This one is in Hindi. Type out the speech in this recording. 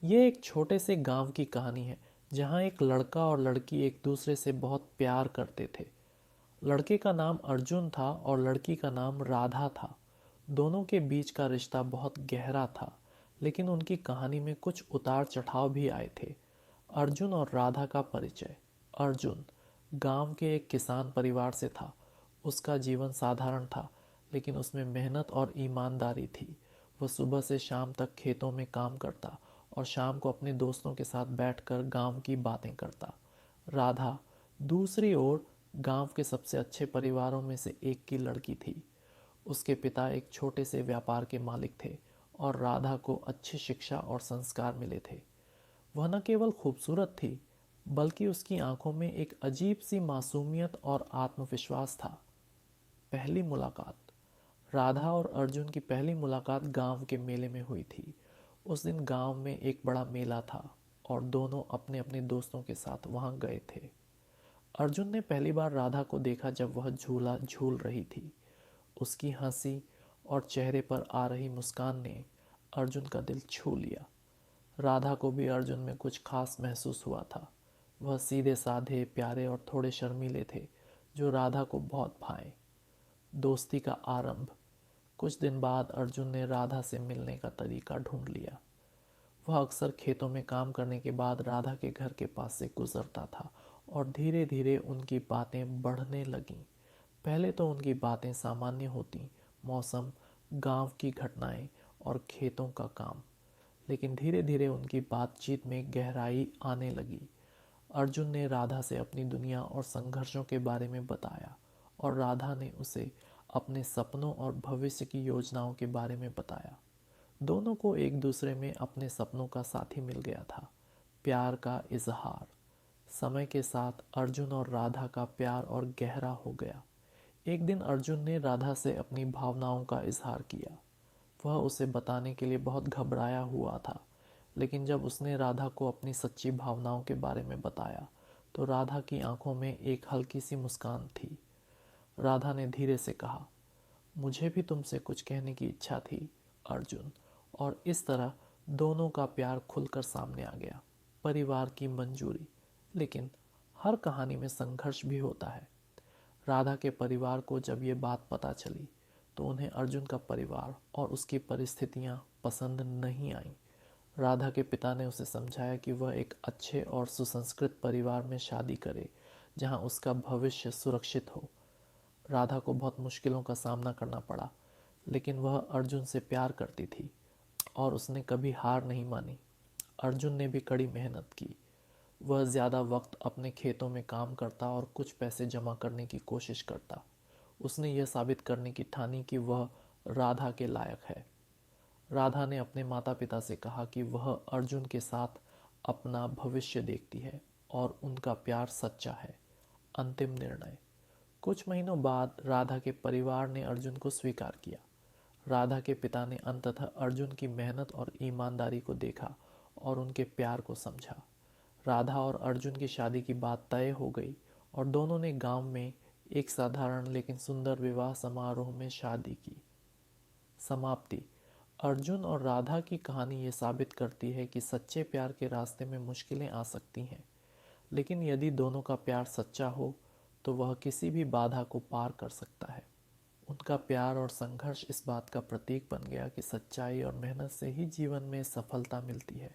ये एक छोटे से गांव की कहानी है जहां एक लड़का और लड़की एक दूसरे से बहुत प्यार करते थे। लड़के का नाम अर्जुन था और लड़की का नाम राधा था। दोनों के बीच का रिश्ता बहुत गहरा था, लेकिन उनकी कहानी में कुछ उतार चढ़ाव भी आए थे। अर्जुन और राधा का परिचय। अर्जुन गांव के एक किसान परिवार से था। उसका जीवन साधारण था, लेकिन उसमें मेहनत और ईमानदारी थी। वह सुबह से शाम तक खेतों में काम करता और शाम को अपने दोस्तों के साथ बैठकर गांव की बातें करता। राधा दूसरी ओर गांव के सबसे अच्छे परिवारों में से एक की लड़की थी। उसके पिता एक छोटे से व्यापार के मालिक थे और राधा को अच्छी शिक्षा और संस्कार मिले थे। वह न केवल खूबसूरत थी, बल्कि उसकी आंखों में एक अजीब सी मासूमियत और आत्मविश्वास था। पहली मुलाकात। राधा और अर्जुन की पहली मुलाकात गांव के मेले में हुई थी। उस दिन गांव में एक बड़ा मेला था और दोनों अपने अपने दोस्तों के साथ वहां गए थे। अर्जुन ने पहली बार राधा को देखा जब वह झूला झूल रही थी। उसकी हंसी और चेहरे पर आ रही मुस्कान ने अर्जुन का दिल छू लिया। राधा को भी अर्जुन में कुछ खास महसूस हुआ था। वह सीधे साधे, प्यारे और थोड़े शर्मीले थे, जो राधा को बहुत भाए। दोस्ती का आरंभ। कुछ दिन बाद अर्जुन ने राधा से मिलने का तरीका ढूंढ लिया। वह अक्सर खेतों में काम करने के बाद राधा के घर के पास से गुजरता था और धीरे धीरे उनकी बातें बढ़ने लगीं। पहले तो उनकी बातें सामान्य होती, मौसम, गांव की घटनाएं और खेतों का काम। लेकिन धीरे धीरे उनकी बातचीत में गहराई आने लगी। अर्जुन ने राधा से अपनी दुनिया और संघर्षों के बारे में बताया और राधा ने उसे अपने सपनों और भविष्य की योजनाओं के बारे में बताया। दोनों को एक दूसरे में अपने सपनों का साथी मिल गया था। प्यार का इजहार। समय के साथ अर्जुन और राधा का प्यार और गहरा हो गया। एक दिन अर्जुन ने राधा से अपनी भावनाओं का इजहार किया। वह उसे बताने के लिए बहुत घबराया हुआ था, लेकिन जब उसने राधा को अपनी सच्ची भावनाओं के बारे में बताया तो राधा की आंखों में एक हल्की सी मुस्कान थी। राधा ने धीरे से कहा, मुझे भी तुमसे कुछ कहने की इच्छा थी अर्जुन। और इस तरह दोनों का प्यार खुलकर सामने आ गया। परिवार की मंजूरी। लेकिन हर कहानी में संघर्ष भी होता है। राधा के परिवार को जब ये बात पता चली तो उन्हें अर्जुन का परिवार और उसकी परिस्थितियां पसंद नहीं आईं। राधा के पिता ने उसे समझाया कि वह एक अच्छे और सुसंस्कृत परिवार में शादी करे, जहां उसका भविष्य सुरक्षित हो। राधा को बहुत मुश्किलों का सामना करना पड़ा, लेकिन वह अर्जुन से प्यार करती थी और उसने कभी हार नहीं मानी। अर्जुन ने भी कड़ी मेहनत की। वह ज़्यादा वक्त अपने खेतों में काम करता और कुछ पैसे जमा करने की कोशिश करता। उसने यह साबित करने की ठानी कि वह राधा के लायक है। राधा ने अपने माता पिता से कहा कि वह अर्जुन के साथ अपना भविष्य देखती है और उनका प्यार सच्चा है। अंतिम निर्णय। कुछ महीनों बाद राधा के परिवार ने अर्जुन को स्वीकार किया। राधा के पिता ने अंततः अर्जुन की मेहनत और ईमानदारी को देखा और उनके प्यार को समझा। राधा और अर्जुन की शादी की बात तय हो गई और दोनों ने गांव में एक साधारण लेकिन सुंदर विवाह समारोह में शादी की। समाप्ति। अर्जुन और राधा की कहानी ये साबित करती है कि सच्चे प्यार के रास्ते में मुश्किलें आ सकती हैं, लेकिन यदि दोनों का प्यार सच्चा हो तो वह किसी भी बाधा को पार कर सकता है। उनका प्यार और संघर्ष इस बात का प्रतीक बन गया कि सच्चाई और मेहनत से ही जीवन में सफलता मिलती है।